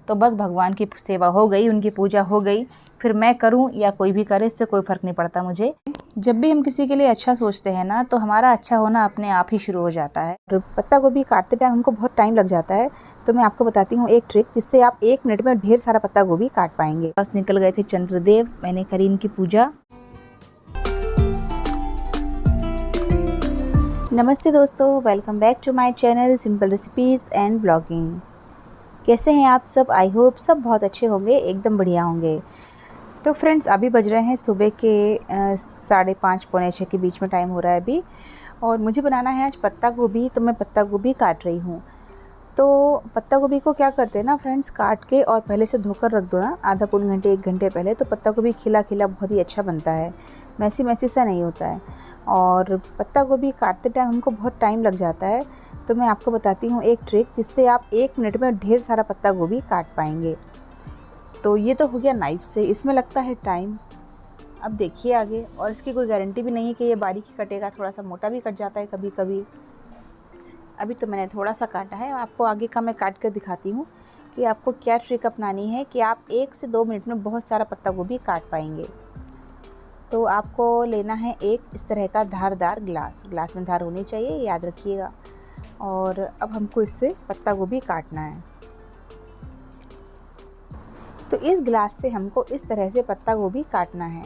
तो बस भगवान की सेवा हो गई, उनकी पूजा हो गई। फिर मैं करूं या कोई भी करे, इससे कोई फ़र्क नहीं पड़ता मुझे। जब भी हम किसी के लिए अच्छा सोचते हैं ना, तो हमारा अच्छा होना अपने आप ही शुरू हो जाता है। और पत्ता गोभी काटते टाइम हमको बहुत टाइम लग जाता है, तो मैं आपको बताती हूँ एक ट्रिक जिससे आप 1 मिनट में ढेर सारा पत्ता गोभी काट पाएंगे। बस निकल गए थे चंद्रदेव, मैंने करी इनकी पूजा। नमस्ते दोस्तों, welcome back to my channel simple recipes and blogging. कैसे हैं आप सब? आई होप सब बहुत अच्छे होंगे, एकदम बढ़िया होंगे। तो फ्रेंड्स, अभी बज रहे हैं सुबह के 5:30 पौने 6 के बीच में टाइम हो रहा है अभी, और मुझे बनाना है आज पत्ता गोभी। तो मैं पत्ता गोभी काट रही हूँ। तो पत्ता गोभी को क्या करते हैं ना फ्रेंड्स, काट के और पहले से धोकर रख दो ना, आधा पौन घंटे 1 घंटे पहले, तो पत्ता गोभी खिला खिला बहुत ही अच्छा बनता है, मैसी मैसी सा नहीं होता है। और पत्ता गोभी काटते टाइम हमको बहुत टाइम लग जाता है, तो मैं आपको बताती हूँ एक ट्रिक जिससे आप 1 मिनट में ढेर सारा पत्ता गोभी काट पाएंगे। तो ये तो हो गया नाइफ़ से, इसमें लगता है टाइम। अब देखिए आगे, और इसकी कोई गारंटी भी नहीं है कि ये बारीक ही कटेगा, थोड़ा सा मोटा भी कट जाता है कभी कभी। अभी तो मैंने थोड़ा सा काटा है, आपको आगे का मैं काट कर दिखाती हूँ कि आपको क्या ट्रिक अपनानी है कि आप 1 से 2 मिनट में बहुत सारा पत्ता गोभी काट पाएंगे। तो आपको लेना है एक इस तरह का धारदार ग्लास में धार होनी चाहिए, याद रखिएगा। और अब हमको इससे पत्ता गोभी काटना है। तो इस ग्लास से हमको इस तरह से पत्ता गोभी काटना है।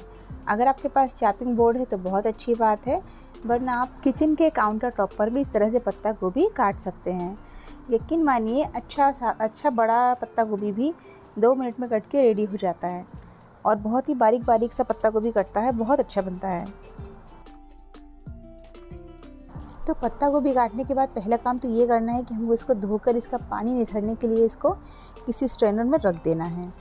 अगर आपके पास चॉपिंग बोर्ड है तो बहुत अच्छी बात है, वरना आप किचन के काउंटर टॉप पर भी इस तरह से पत्ता गोभी काट सकते हैं। यकीन मानिए, अच्छा बड़ा पत्ता गोभी भी 2 मिनट में कट के रेडी हो जाता है, और बहुत ही बारीक बारीक सा पत्ता गोभी कटता है, बहुत अच्छा बनता है। तो पत्ता गोभी काटने के बाद पहला काम तो ये करना है कि हमको इसको धोकर इसका पानी निथरने के लिए इसको किसी स्ट्रेनर में रख देना है।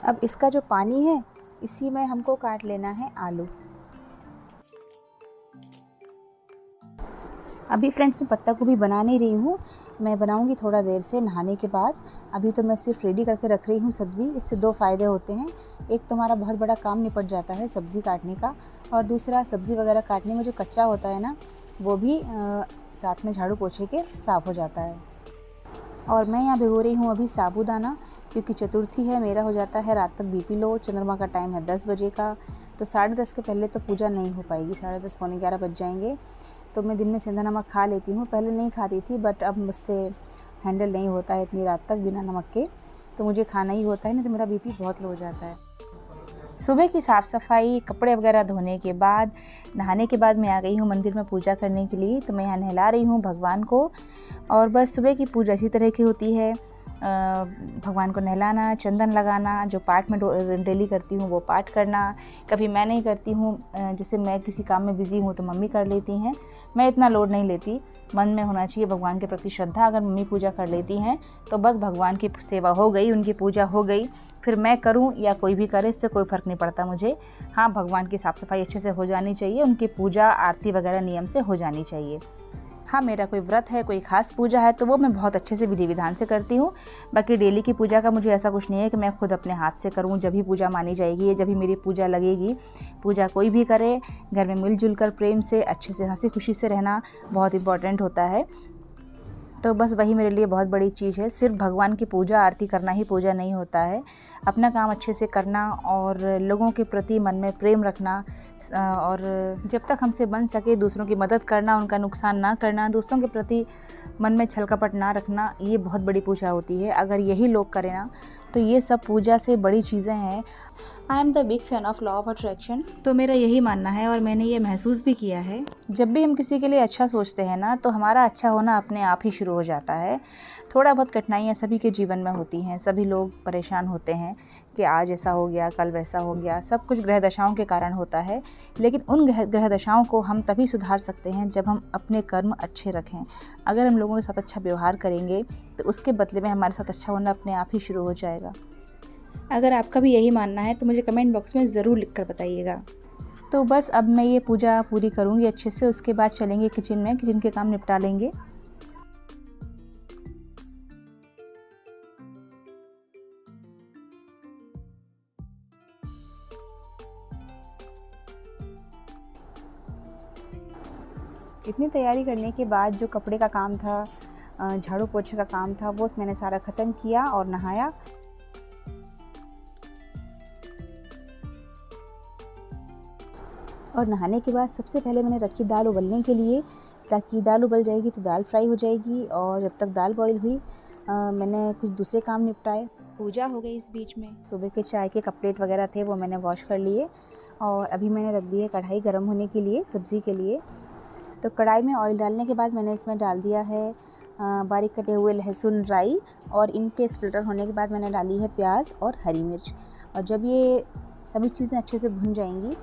अब इसका जो पानी है, इसी में हमको काट लेना है आलू। अभी फ्रेंड्स, मैं पत्ता गोभी बना नहीं रही हूँ, मैं बनाऊँगी थोड़ा देर से नहाने के बाद। अभी तो मैं सिर्फ रेडी करके रख रही हूँ सब्ज़ी। इससे 2 फ़ायदे होते हैं, एक तो हमारा बहुत बड़ा काम निपट जाता है सब्ज़ी काटने का, और दूसरा सब्ज़ी वगैरह काटने में जो कचरा होता है ना, वो भी साथ में झाड़ू पोछे के साफ़ हो जाता है। और मैं यहाँ भिगो रही हूँ अभी साबूदाना, क्योंकि चतुर्थी है, मेरा हो जाता है रात तक बीपी लो। चंद्रमा का टाइम है 10 बजे का, तो 10:30 के पहले तो पूजा नहीं हो पाएगी, 10:30 पौने 11 बज जाएंगे। तो मैं दिन में सेंधा नमक खा लेती हूँ, पहले नहीं खाती थी, बट अब मुझसे हैंडल नहीं होता है इतनी रात तक बिना नमक के, तो मुझे खाना ही होता है, नहीं तो मेरा बीपी बहुत लो हो जाता है। सुबह की साफ़ सफाई, कपड़े वगैरह धोने के बाद, नहाने के बाद मैं आ गई हूँ मंदिर में पूजा करने के लिए। तो मैं यहाँ नहला रही हूँ भगवान को, और बस सुबह की पूजा इसी तरह की होती है। भगवान को नहलाना, चंदन लगाना, जो पाठ में डेली करती हूँ वो पाठ करना। कभी मैं नहीं करती हूँ, जैसे मैं किसी काम में बिज़ी हूँ तो मम्मी कर लेती हैं, मैं इतना लोड नहीं लेती। मन में होना चाहिए भगवान के प्रति श्रद्धा। अगर मम्मी पूजा कर लेती हैं तो बस भगवान की सेवा हो गई, उनकी पूजा हो गई। फिर मैं करूं या कोई भी करे, इससे कोई फ़र्क नहीं पड़ता मुझे। हाँ, भगवान की साफ़ सफाई अच्छे से हो जानी चाहिए, उनकी पूजा आरती वगैरह नियम से हो जानी चाहिए। हाँ, मेरा कोई व्रत है, कोई ख़ास पूजा है, तो वो मैं बहुत अच्छे से विधि विधान से करती हूँ। बाकी डेली की पूजा का मुझे ऐसा कुछ नहीं है कि मैं खुद अपने हाथ से करूँ, जब भी पूजा मानी जाएगी, जब भी मेरी पूजा लगेगी। पूजा कोई भी करे, घर में मिलजुल कर प्रेम से, अच्छे से, हंसी खुशी से रहना बहुत इम्पॉर्टेंट होता है। तो बस वही मेरे लिए बहुत बड़ी चीज़ है। सिर्फ भगवान की पूजा आरती करना ही पूजा नहीं होता है, अपना काम अच्छे से करना और लोगों के प्रति मन में प्रेम रखना, और जब तक हमसे बन सके दूसरों की मदद करना, उनका नुकसान ना करना, दूसरों के प्रति मन में छल कपट ना रखना, ये बहुत बड़ी पूजा होती है। अगर यही लोग करें ना, तो ये सब पूजा से बड़ी चीज़ें हैं। I am the big fan of law of attraction, तो मेरा यही मानना है, और मैंने ये महसूस भी किया है। जब भी हम किसी के लिए अच्छा सोचते हैं ना, तो हमारा अच्छा होना अपने आप ही शुरू हो जाता है। थोड़ा बहुत कठिनाइयाँ सभी के जीवन में होती हैं, सभी लोग परेशान होते हैं कि आज ऐसा हो गया, कल वैसा हो गया, सब कुछ ग्रह दशाओं के कारण होता है। लेकिन उन ग्रह दशाओं को हम तभी सुधार सकते हैं जब हम अपने कर्म अच्छे रखें। अगर हम लोगों के साथ अच्छा व्यवहार करेंगे, तो उसके बदले में हमारे साथ अच्छा होना अपने आप ही शुरू हो जाएगा। अगर आपका भी यही मानना है तो मुझे कमेंट बॉक्स में ज़रूर लिख कर बताइएगा। तो बस अब मैं ये पूजा पूरी करूँगी अच्छे से, उसके बाद चलेंगे किचन में, किचन के काम निपटा लेंगे। इतनी तैयारी करने के बाद जो कपड़े का काम था, झाड़ू पोछे का काम था, वो मैंने सारा ख़त्म किया और नहाया। और नहाने के बाद सबसे पहले मैंने रखी दाल उबलने के लिए, ताकि दाल उबल जाएगी तो दाल फ्राई हो जाएगी। और जब तक दाल बॉईल हुई मैंने कुछ दूसरे काम निपटाए। पूजा हो गई इस बीच में। सुबह के चाय के कप प्लेट वगैरह थे वो मैंने वॉश कर लिए। और अभी मैंने रख दी है कढ़ाई गर्म होने के लिए सब्ज़ी के लिए। तो कढ़ाई में ऑयल डालने के बाद मैंने इसमें डाल दिया है बारीक कटे हुए लहसुन, राई, और इनके स्प्लिटर होने के बाद मैंने डाली है प्याज और हरी मिर्च। और जब ये सभी चीज़ें अच्छे से भुन जाएंगी,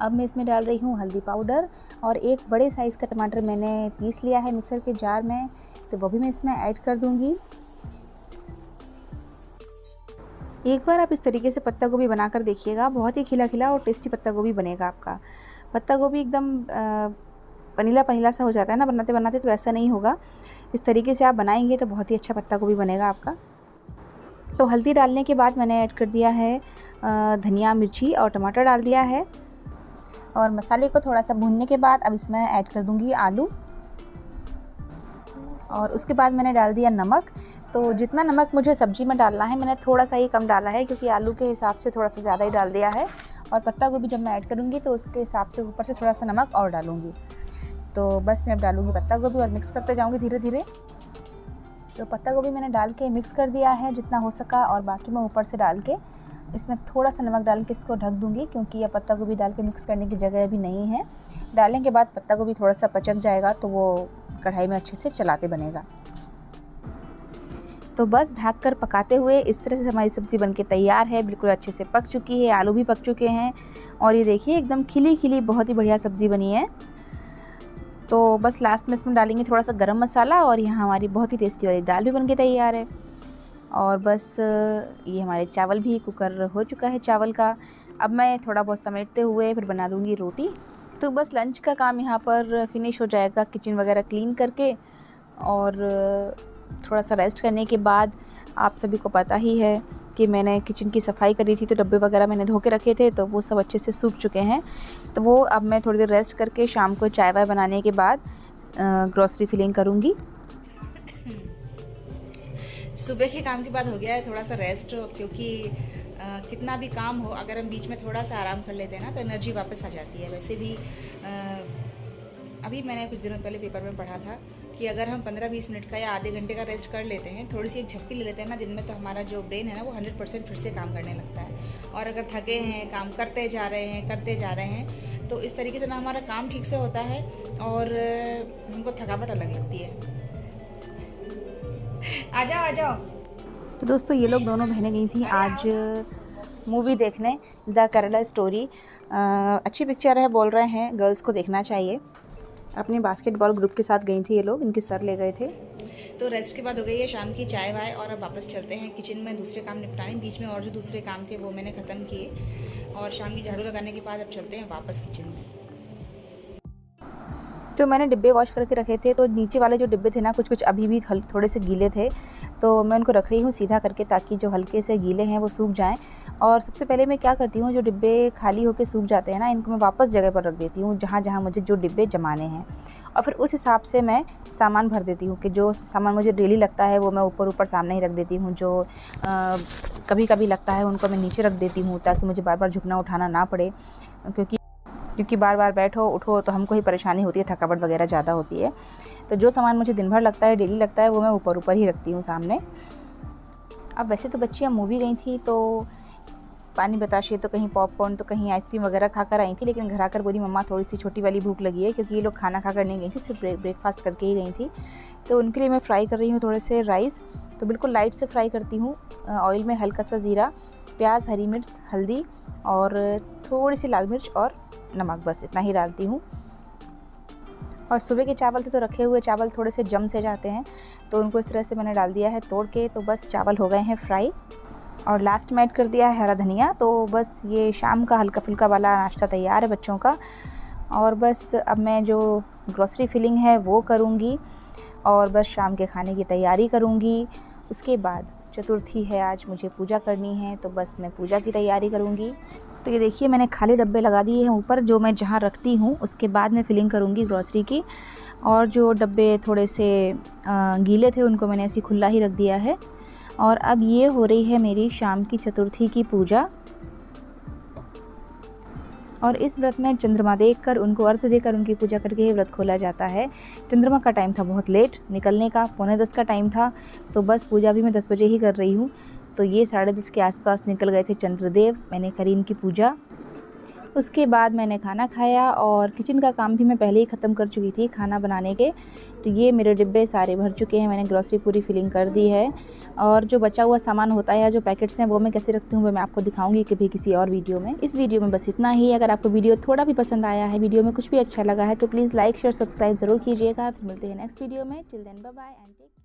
अब मैं इसमें डाल रही हूँ हल्दी पाउडर। और एक बड़े साइज़ का टमाटर मैंने पीस लिया है मिक्सर के जार में, तो वो भी मैं इसमें ऐड कर दूँगी। एक बार आप इस तरीके से पत्ता गोभी बनाकर देखिएगा, बहुत ही खिला खिला और टेस्टी पत्ता गोभी बनेगा आपका। पत्ता गोभी एकदम पनीला पनीला सा हो जाता है ना बनाते बनाते, तो ऐसा नहीं होगा। इस तरीके से आप बनाएंगे तो बहुत ही अच्छा पत्ता गोभी बनेगा आपका। तो हल्दी डालने के बाद मैंने ऐड कर दिया है धनिया, मिर्ची और टमाटर डाल दिया है। और मसाले को थोड़ा सा भूनने के बाद अब इसमें ऐड कर दूंगी आलू। और उसके बाद मैंने डाल दिया नमक। तो जितना नमक मुझे सब्ज़ी में डालना है मैंने थोड़ा सा ही कम डाला है, क्योंकि आलू के हिसाब से थोड़ा सा ज़्यादा ही डाल दिया है। और पत्ता गोभी जब मैं ऐड करूँगी तो उसके हिसाब से ऊपर से थोड़ा सा नमक और डालूँगी। तो बस मैं अब डालूँगी पत्ता गोभी और मिक्स करते जाऊँगी धीरे धीरे। तो पत्ता गोभी मैंने डाल के मिक्स कर दिया है जितना हो सका, और बाकी मैं ऊपर से डाल के इसमें थोड़ा सा नमक डाल के इसको ढक दूँगी, क्योंकि यह पत्ता गोभी डाल के मिक्स करने की जगह भी नहीं है। डालने के बाद पत्ता गोभी थोड़ा सा पचक जाएगा तो वो कढ़ाई में अच्छे से चलाते बनेगा। तो बस ढक कर पकाते हुए इस तरह से हमारी सब्ज़ी बनके तैयार है। बिल्कुल अच्छे से पक चुकी है, आलू भी पक चुके हैं, और ये देखिए एकदम खिली खिली बहुत ही बढ़िया सब्ज़ी बनी है। तो बस लास्ट में इसमें डालेंगे थोड़ा सा गरम मसाला, और यहाँ हमारी बहुत ही टेस्टी वाली दाल भी बनके तैयार है। और बस ये हमारे चावल भी कुकर हो चुका है चावल का। अब मैं थोड़ा बहुत समेटते हुए फिर बना लूँगी रोटी। तो बस लंच का काम यहाँ पर फिनिश हो जाएगा, किचन वगैरह क्लीन करके। और थोड़ा सा रेस्ट करने के बाद आप सभी को पता ही है कि मैंने किचन की सफाई करी थी, तो डब्बे वगैरह मैंने धो के रखे थे, तो वो सब अच्छे से सूख चुके हैं। तो वो अब मैं थोड़ी देर रेस्ट करके शाम को चाय वाय बनाने के बाद ग्रॉसरी फिलिंग करूँगी। सुबह के काम के बाद हो गया है थोड़ा सा रेस्ट, क्योंकि कितना भी काम हो अगर हम बीच में थोड़ा सा आराम कर लेते हैं ना तो एनर्जी वापस आ जाती है। वैसे भी अभी मैंने कुछ दिनों पहले पेपर में पढ़ा था कि अगर हम 15-20 मिनट का या आधे घंटे का रेस्ट कर लेते हैं, थोड़ी सी एक झपकी ले लेते हैं ना दिन में, तो हमारा जो ब्रेन है ना वो 100% फिर से काम करने लगता है। और अगर थके हैं, काम करते जा रहे हैं तो इस तरीके से ना हमारा काम ठीक से होता है और हमको थकावट अलग लगती है। आ जाओ। तो दोस्तों ये लोग दोनों बहनें गई थी आज मूवी देखने, द केरला स्टोरी। अच्छी पिक्चर है बोल रहे हैं, गर्ल्स को देखना चाहिए। अपने बास्केटबॉल ग्रुप के साथ गई थी ये लोग, इनके सर ले गए थे। तो रेस्ट के बाद हो गई है शाम की चाय वाय, और अब वापस चलते हैं किचन में दूसरे काम निपटाने। बीच में और जो दूसरे काम थे वो मैंने ख़त्म किए, और शाम की झाड़ू लगाने के बाद अब चलते हैं वापस किचन में। तो मैंने डिब्बे वॉश करके रखे थे, तो नीचे वाले जो डिब्बे थे ना कुछ अभी भी थोड़े से गीले थे, तो मैं उनको रख रही हूँ सीधा करके, ताकि जो हल्के से गीले हैं वो सूख जाएं। और सबसे पहले मैं क्या करती हूँ, जो डिब्बे खाली होकर सूख जाते हैं ना, इनको मैं वापस जगह पर रख देती हूँ जहाँ जहाँ मुझे जो डिब्बे जमाने हैं। और फिर उस हिसाब से मैं सामान भर देती हूँ कि जो सामान मुझे डेली लगता है वो मैं ऊपर सामने ही रख देती हूँ। जो कभी कभी लगता है उनको मैं नीचे रख देती हूँ, ताकि मुझे बार बार झुकना उठाना ना पड़े, क्योंकि बार बार बैठो उठो तो हमको ही परेशानी होती है, थकावट वगैरह ज़्यादा होती है। तो जो सामान मुझे दिन भर लगता है, डेली लगता है, वो मैं ऊपर ही रखती हूँ सामने। अब वैसे तो बच्चियाँ मूवी गई थी, तो पानी बताशे, तो कहीं पॉपकॉर्न, तो कहीं आइसक्रीम वगैरह खाकर आई थी, लेकिन घर आकर बोली मम्मा थोड़ी सी छोटी वाली भूख लगी है, क्योंकि ये लोग खाना खाकर नहीं गई थी, सिर्फ ब्रेकफास्ट करके ही गई थी। तो उनके लिए मैं फ्राई कर रही हूँ थोड़े से राइस। तो बिल्कुल लाइट से फ्राई करती हूँ, ऑयल में हल्का सा ज़ीरा, प्याज, हरी मिर्च, हल्दी और थोड़ी सी लाल मिर्च और नमक, बस इतना ही डालती हूँ। और सुबह के चावल थे तो रखे हुए चावल थोड़े से जम से जाते हैं, तो उनको इस तरह से मैंने डाल दिया है तोड़ के। तो बस चावल हो गए हैं फ्राई, और लास्ट में ऐड कर दिया है हरा धनिया। तो बस ये शाम का हल्का फुल्का वाला नाश्ता तैयार है बच्चों का। और बस अब मैं जो ग्रॉसरी फिलिंग है वो करूँगी, और बस शाम के खाने की तैयारी करूँगी। उसके बाद चतुर्थी है आज, मुझे पूजा करनी है, तो बस मैं पूजा की तैयारी करूँगी। तो ये देखिए मैंने खाली डब्बे लगा दिए हैं ऊपर, जो मैं जहाँ रखती हूँ उसके बाद मैं फिलिंग करूँगी ग्रॉसरी की। और जो डब्बे थोड़े से गीले थे उनको मैंने ऐसे खुला ही रख दिया है। और अब ये हो रही है मेरी शाम की चतुर्थी की पूजा। और इस व्रत में चंद्रमा देखकर, उनको अर्घ्य देकर, उनकी पूजा करके ही व्रत खोला जाता है। चंद्रमा का टाइम था बहुत लेट निकलने का, 9:45 का टाइम था, तो बस पूजा भी मैं 10 बजे ही कर रही हूँ। तो ये 10:30 के आसपास निकल गए थे चंद्रदेव। मैंने करी इनकी पूजा, उसके बाद मैंने खाना खाया और किचन का काम भी मैं पहले ही ख़त्म कर चुकी थी खाना बनाने के। तो ये मेरे डिब्बे सारे भर चुके हैं, मैंने ग्रॉसरी पूरी फिलिंग कर दी है। और जो बचा हुआ सामान होता है या जो पैकेट्स हैं वो मैं कैसे रखती हूँ वो मैं आपको दिखाऊंगी कभी किसी और वीडियो में। इस वीडियो में बस इतना ही। अगर आपको वीडियो थोड़ा भी पसंद आया है, वीडियो में कुछ भी अच्छा लगा है, तो प्लीज़ लाइक शेयर सब्सक्राइब ज़रूर कीजिएगा। फिर मिलते हैं नेक्स्ट वीडियो में। Till then bye bye and take care.